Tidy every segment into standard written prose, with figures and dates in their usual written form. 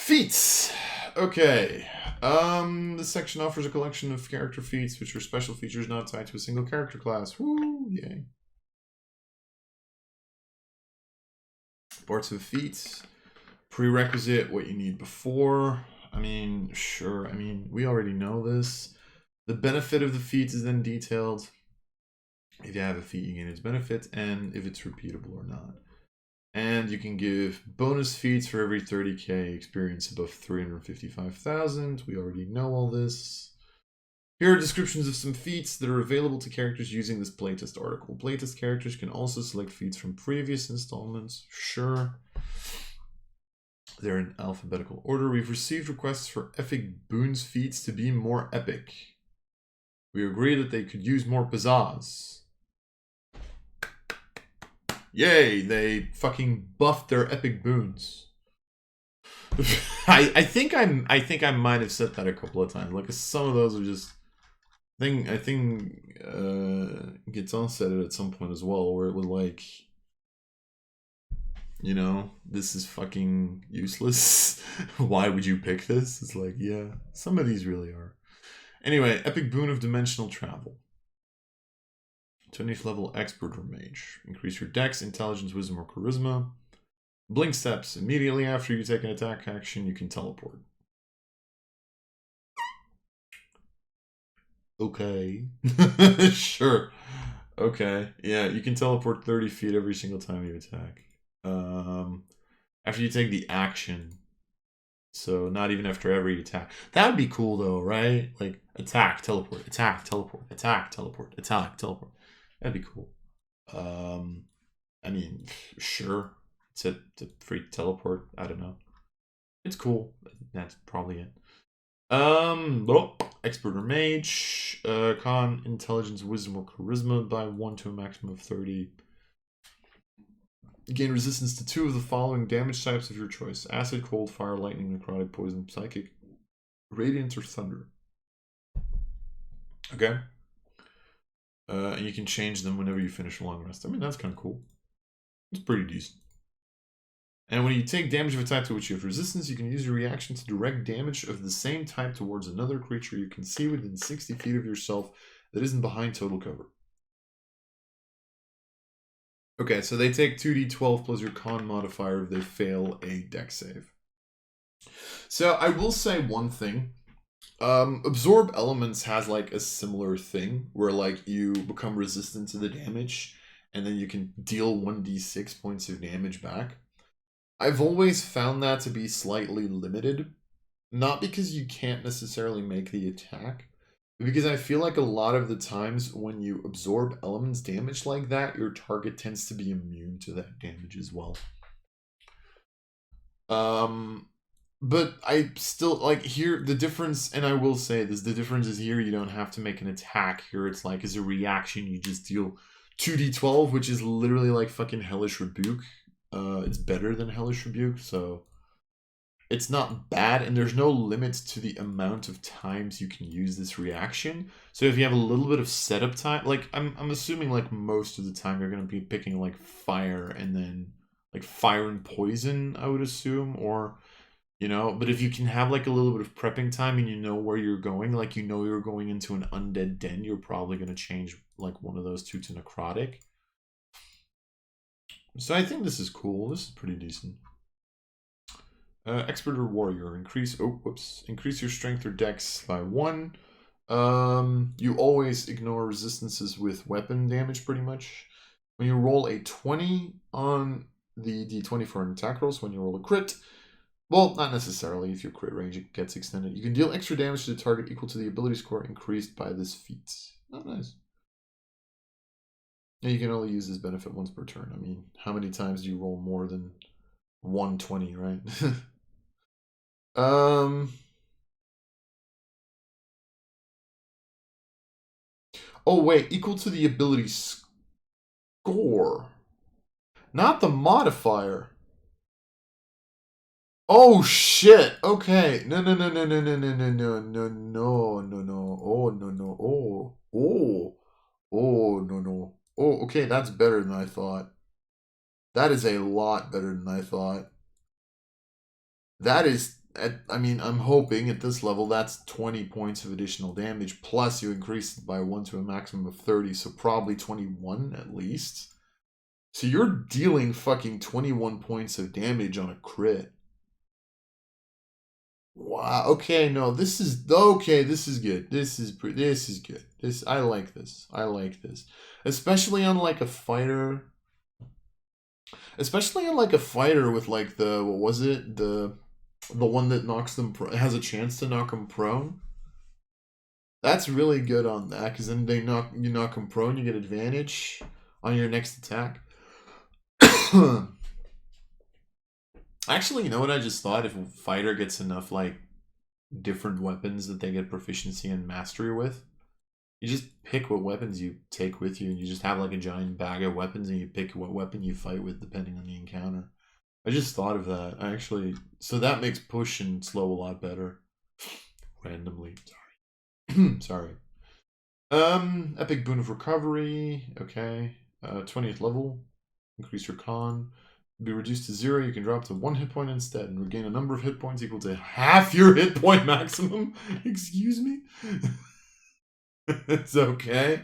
Feats. Okay. This section offers a collection of character feats, which are special features not tied to a single character class. Woo! Yay. Parts of feats. Prerequisite, what you need before. I mean, sure. I mean, we already know this. The benefit of the feats is then detailed. If you have a feat, you gain its benefit, and if it's repeatable or not. And you can give bonus feats for every 30k experience above 355,000. We already know all this. Here are descriptions of some feats that are available to characters using this playtest article. Playtest characters can also select feats from previous installments. Sure. They're in alphabetical order. We've received requests for epic boons feats to be more epic. We agree that they could use more pizzazz. Yay, they fucking buffed their epic boons. I think I might have said that a couple of times. Like some of those are just I think Guiton said it at some point as well, where it was like, you know, this is fucking useless. Why would you pick this? It's like, yeah, some of these really are. Anyway, epic boon of dimensional travel. 20th level expert or mage. Increase your dex, intelligence, wisdom, or charisma. Blink steps. Immediately after you take an attack action, you can teleport. Okay. Sure. Okay. Yeah, you can teleport 30 feet every single time you attack. After you take the action. So not even after every attack. That would be cool though, right? Like attack, teleport, attack, teleport, attack, teleport, attack, teleport. That'd be cool. I mean, sure. It's a free teleport. I don't know. It's cool. That's probably it. Expert or mage. Con, intelligence, wisdom, or charisma by 1 to a maximum of 30. Gain resistance to 2 of the following damage types of your choice: acid, cold, fire, lightning, necrotic, poison, psychic, radiant, or thunder. Okay. And you can change them whenever you finish a long rest. I mean, that's kind of cool. It's pretty decent. And when you take damage of a type to which you have resistance, you can use your reaction to direct damage of the same type towards another creature you can see within 60 feet of yourself that isn't behind total cover. Okay, so they take 2d12 plus your con modifier if they fail a dex save. So I will say one thing. Absorb Elements has like a similar thing where like you become resistant to the damage and then you can deal 1d6 points of damage back. I've always found that to be slightly limited, not because you can't necessarily make the attack, but because I feel like a lot of the times when you absorb elements damage like that, your target tends to be immune to that damage as well. But I still, like, here, the difference, and I will say this, the difference is here you don't have to make an attack. Here it's like, as a reaction, you just deal 2d12, which is literally like fucking Hellish Rebuke. It's better than Hellish Rebuke, so it's not bad, and there's no limit to the amount of times you can use this reaction. So if you have a little bit of setup time, like, I'm assuming, like, most of the time you're going to be picking, like, fire, and then, like, fire and poison, I would assume, or... You know, but if you can have like a little bit of prepping time and you know where you're going, like you know you're going into an undead den, you're probably going to change like one of those two to necrotic. So I think this is cool. This is pretty decent. Expert or warrior. Increase your strength or dex by 1. You always ignore resistances with weapon damage pretty much. When you roll a 20 on the d20 for an attack roll, so when you roll a crit, well, not necessarily. If your crit range gets extended, you can deal extra damage to the target equal to the ability score increased by this feat. Oh, nice. And you can only use this benefit once per turn. I mean, how many times do you roll more than 120, right? Oh, wait. Equal to the ability score. Not the modifier. Oh shit! Okay. No. Oh no no. Oh no. Oh, okay. That's better than I thought. That is a lot better than I thought. That is I mean, I'm hoping at this level that's 20 points of additional damage, plus you increase it by 1 to a maximum of 30, so probably 21 at least. So you're dealing fucking 21 points of damage on a crit. Wow. Okay, no, this is okay. This is good. This is good. I like this. I like this, especially on like a fighter. Especially on like a fighter with like the what was it the one that knocks them has a chance to knock them prone. That's really good on that because then you knock them prone, you get advantage on your next attack. Actually, you know what I just thought? If a fighter gets enough like different weapons that they get proficiency and mastery with, you just pick what weapons you take with you, and you just have like a giant bag of weapons, and you pick what weapon you fight with depending on the encounter. I just thought of that. So that makes push and slow a lot better. Randomly, sorry. Sorry. Epic Boon of Recovery. Okay. 20th level. Increase your con. Be reduced to 0. You can drop to 1 hit point instead and regain a number of hit points equal to half your hit point maximum. Excuse me? It's okay.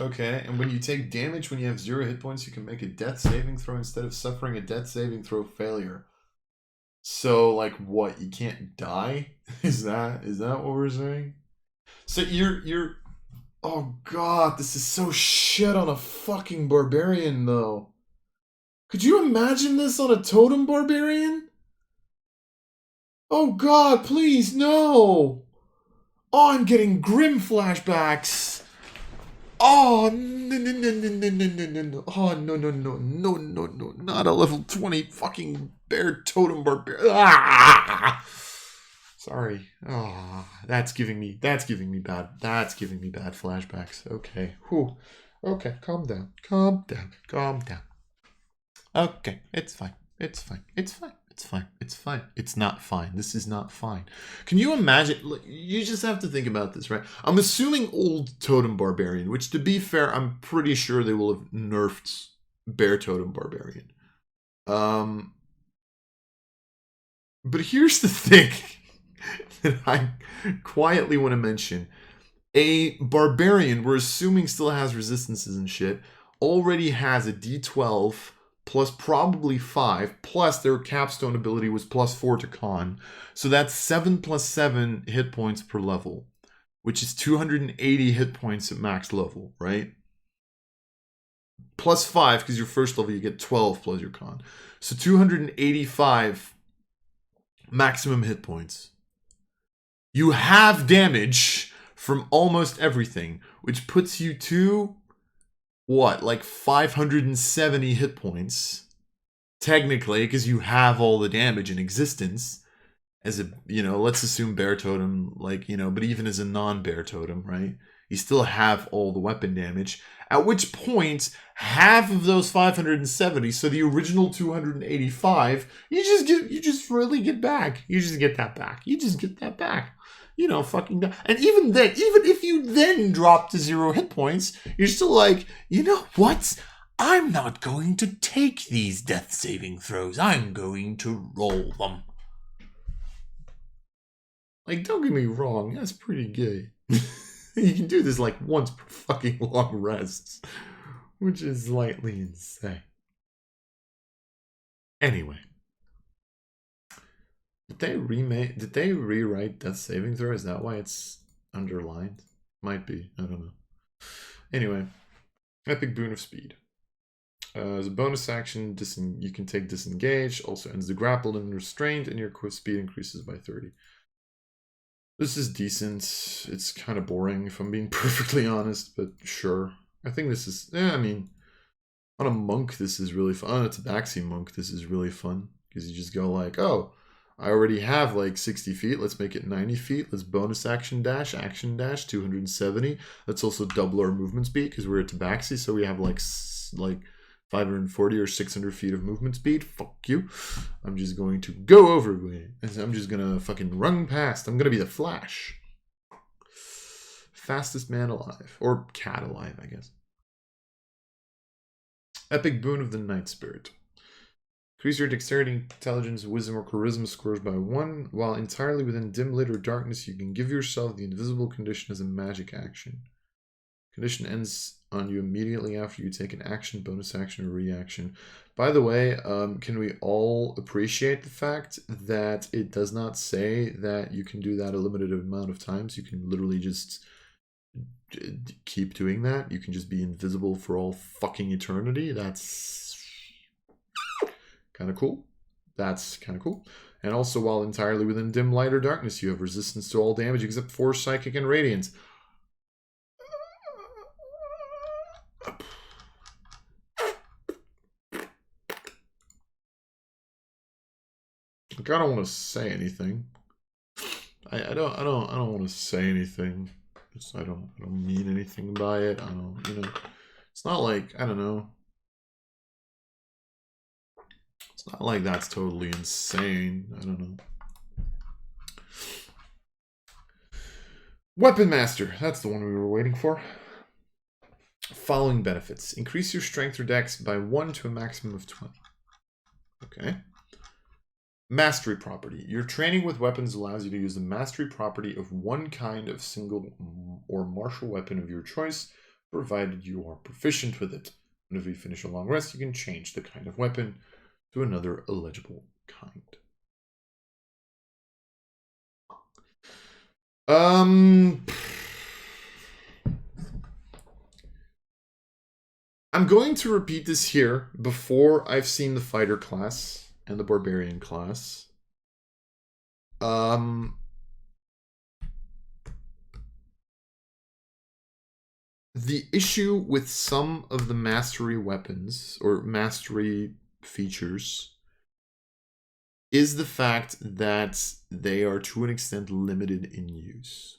Okay, and when you take damage when you have 0 hit points, you can make a death saving throw instead of suffering a death saving throw failure. So, like, what? You can't die? Is that what we're saying? So you're oh god, this is so shit on a fucking barbarian, though. Could you imagine this on a totem barbarian? Oh god, please, no! Oh, I'm getting grim flashbacks. Oh, no. Oh, no. Not a level 20 fucking bear totem barbarian. Ah! Sorry. Oh, that's giving me bad flashbacks. Okay. Whew. Okay, calm down. Okay, it's fine. It's not fine. This is not fine. Can you imagine? You just have to think about this, right? I'm assuming old Totem Barbarian, which to be fair, I'm pretty sure they will have nerfed Bear Totem Barbarian. But here's the thing that I quietly want to mention. A Barbarian, we're assuming still has resistances and shit, already has a D12 plus probably 5, plus their capstone ability was plus 4 to con. So that's 7 plus 7 hit points per level, which is 280 hit points at max level, right? Plus 5, because your first level you get 12 plus your con. So 285 maximum hit points. You have damage from almost everything, which puts you to what, like 570 hit points technically, because you have all the damage in existence as a, let's assume bear totem, like, but even as a non-bear totem, right, you still have all the weapon damage, at which point half of those 570, so the original 285, you just get that back. Fucking, and even then, even if you then drop to 0 hit points, you're still like, you know what? I'm not going to take these death saving throws. I'm going to roll them. Like, don't get me wrong, that's pretty good. You can do this like once per fucking long rests, which is slightly insane. Anyway. Did they rewrite death saving throw? Is that why it's underlined? Might be. I don't know. Anyway, Epic Boon of Speed. As a bonus action, you can take Disengage. Also ends the grappled and restrained, and your speed increases by 30. This is decent. It's kind of boring, if I'm being perfectly honest, but sure. I think this is... I mean, on a monk, this is really fun. On a Tabaxi monk, this is really fun. Because you just go like, oh... I already have like 60 feet. Let's make it 90 feet. Let's bonus action dash, 270. Let's also double our movement speed because we're at Tabaxi, so we have like 540 or 600 feet of movement speed. Fuck you. I'm just going to go over it. I'm just going to fucking run past. I'm going to be the Flash. Fastest man alive. Or cat alive, I guess. Epic boon of the Night Spirit. Increase your dexterity, intelligence, wisdom, or charisma scores by 1. While entirely within dim light or darkness, you can give yourself the invisible condition as a magic action. Condition ends on you immediately after you take an action, bonus action, or reaction. By the way, can we all appreciate the fact that it does not say that you can do that a limited amount of times? You can literally just keep doing that. You can just be invisible for all fucking eternity. That's kind of cool. That's kind of cool. And also, while entirely within dim light or darkness, you have resistance to all damage except for psychic and radiant. Like, I don't want to say anything. I don't want to say anything. I don't mean anything by it. I don't, you know. It's not like, I don't know. It's not like that's totally insane. I don't know. Weapon Master. That's the one we were waiting for. Following benefits. Increase your strength or dex by 1 to a maximum of 20. Okay. Mastery property. Your training with weapons allows you to use the mastery property of one kind of single or martial weapon of your choice, provided you are proficient with it. And if you finish a long rest, you can change the kind of weapon to another eligible kind. I'm going to repeat this here before I've seen the fighter class and the barbarian class. The issue with some of the mastery weapons or mastery features is the fact that they are to an extent limited in use.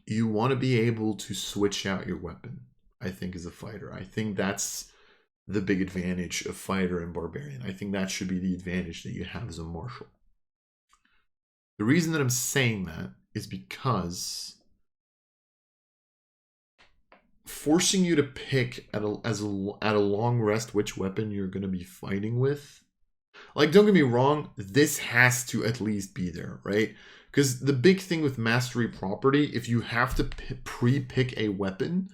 You want to be able to switch out your weapon, I think, as a fighter. I think that's the big advantage of fighter and barbarian. I think that should be the advantage that you have as a martial. The reason that I'm saying that is because forcing you to pick at a long rest which weapon you're going to be fighting with, like, don't get me wrong, this has to at least be there, right? Because the big thing with mastery property, if you have to pre-pick a weapon,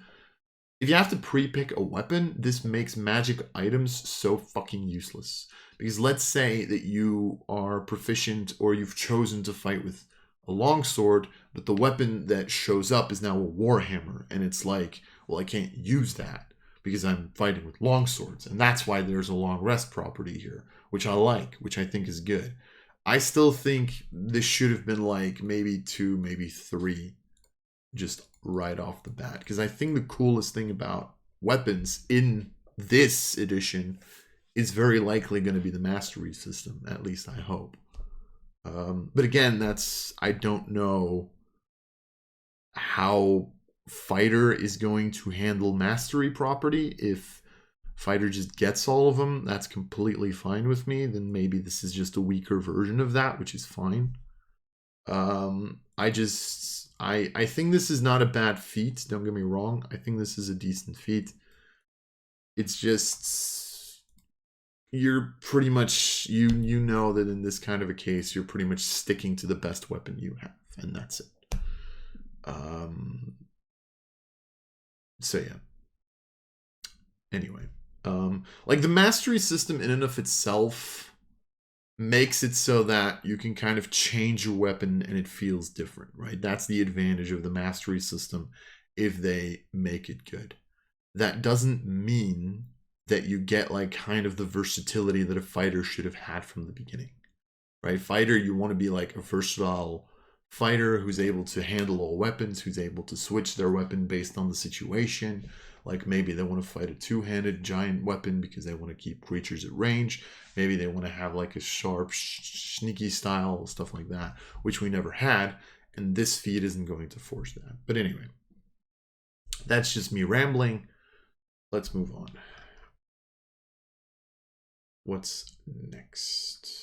this makes magic items so fucking useless. Because let's say that you are proficient or you've chosen to fight with a longsword, but the weapon that shows up is now a warhammer. And it's like, well, I can't use that because I'm fighting with longswords. And that's why there's a long rest property here, which I like, which I think is good. I still think this should have been like maybe 2, maybe 3. Just right off the bat, because I think the coolest thing about weapons in this edition is very likely going to be the mastery system. At least I hope. But again, I don't know how fighter is going to handle mastery property. If fighter just gets all of them, that's completely fine with me. Then maybe this is just a weaker version of that, which is fine. I think this is not a bad feat. Don't get me wrong. I think this is a decent feat. It's just, you're pretty much, you know that in this kind of a case, you're pretty much sticking to the best weapon you have, and that's it. So yeah. Anyway, like the mastery system in and of itself makes it so that you can kind of change your weapon and it feels different, right? That's the advantage of the mastery system if they make it good. That doesn't mean that you get like kind of the versatility that a fighter should have had from the beginning, right? Fighter, you want to be like a versatile fighter who's able to handle all weapons, who's able to switch their weapon based on the situation. Like maybe they want to fight a two-handed giant weapon because they want to keep creatures at range. Maybe they want to have like a sharp, sneaky style, stuff like that, which we never had. And this feat isn't going to force that. But anyway, that's just me rambling. Let's move on. What's next?